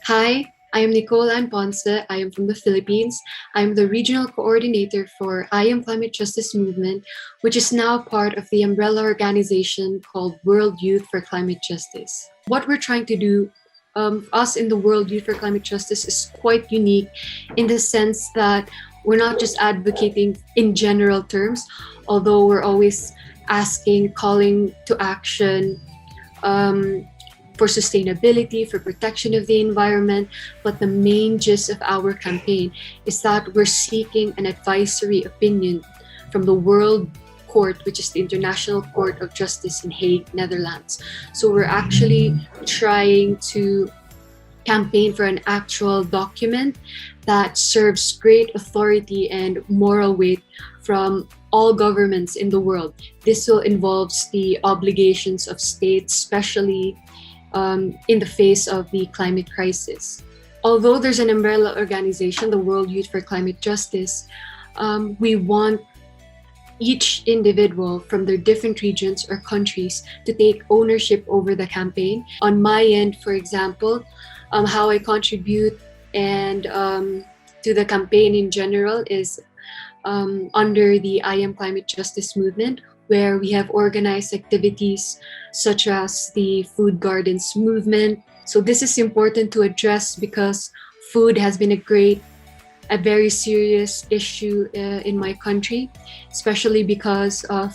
Hi, I am Nicole Ann Ponce. I am from the Philippines. I am the regional coordinator for I Am Climate Justice Movement, which is now part of the umbrella organization called World Youth for Climate Justice. What we're trying to do, us in the World Youth for Climate Justice, is quite unique in the sense that we're not just advocating in general terms, although we're always asking, calling to action, um, for sustainability, for protection of the environment. But the main gist of our campaign is that we're seeking an advisory opinion from the World Court, which is the International Court of Justice in Hague, Netherlands. So we're actually trying to campaign for an actual document that serves great authority and moral weight from all governments in the world. This will involve the obligations of states, especially in the face of the climate crisis. Although there's an umbrella organization, the World Youth for Climate Justice, we want each individual from their different regions or countries to take ownership over the campaign. On my end, for example, how I contribute and to the campaign in general is under the I Am Climate Justice movement, where we have organized activities such as the Food Gardens movement. So this is important to address because food has been a very serious issue in my country, especially because of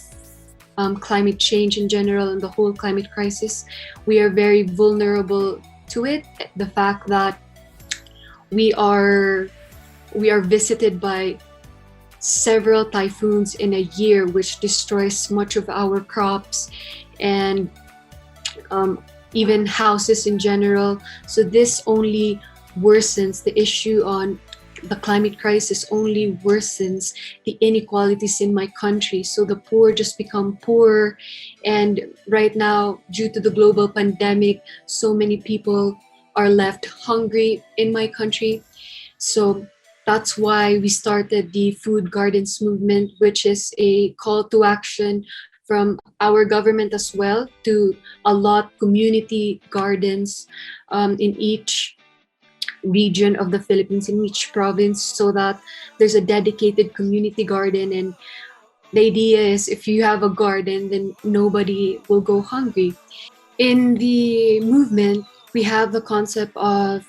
climate change in general and the whole climate crisis. We are very vulnerable to it. The fact that we are visited by several typhoons in a year, which destroys much of our crops and even houses in general. So this only worsens the issue on the climate crisis, only worsens the inequalities in my country. So the poor just become poorer. And right now, due to the global pandemic, so many people are left hungry in my country. So that's why we started the Food Gardens movement, which is a call to action from our government as well to allot community gardens in each region of the Philippines, in each province, so that there's a dedicated community garden. And the idea is if you have a garden, then nobody will go hungry. In the movement, we have the concept of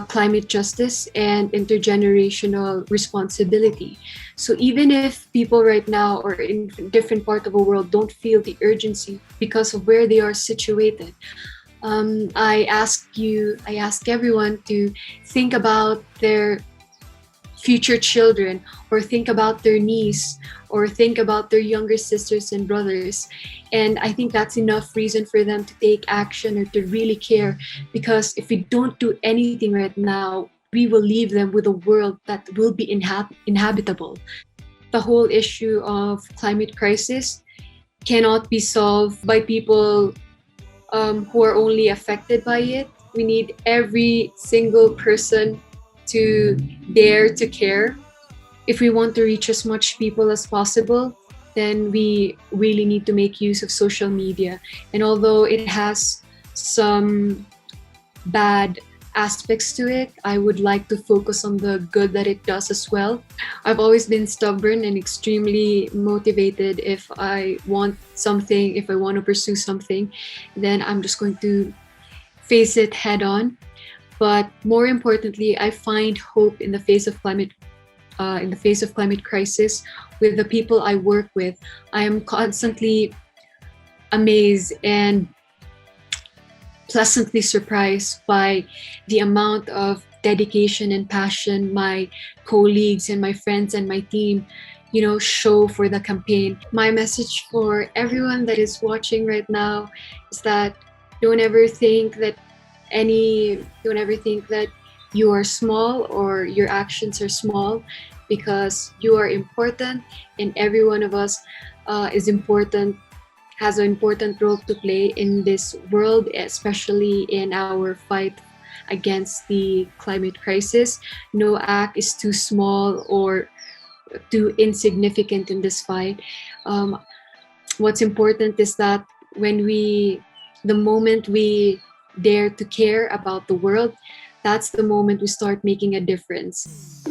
climate justice and intergenerational responsibility. So even if people right now or in different part of the world don't feel the urgency because of where they are situated, I ask everyone to think about their future children, or think about their niece, or think about their younger sisters and brothers. And I think that's enough reason for them to take action or to really care, because if we don't do anything right now, we will leave them with a world that will be inhabitable. The whole issue of climate crisis cannot be solved by people who are only affected by it. We need every single person to dare to care. If we want to reach as much people as possible, then we really need to make use of social media. And although it has some bad aspects to it, I would like to focus on the good that it does as well. I've always been stubborn and extremely motivated. If I want something, if I want to pursue something, then I'm just going to face it head on. But more importantly, I find hope in the face of climate crisis with the people I work with. I am constantly amazed and pleasantly surprised by the amount of dedication and passion my colleagues and my friends and my team, show for the campaign. My message for everyone that is watching right now is that don't ever think that you are small or your actions are small, because you are important, and every one of us is important, has an important role to play in this world, especially in our fight against the climate crisis. No act is too small or too insignificant in this fight. What's important is that the moment we dare to care about the world, that's the moment we start making a difference.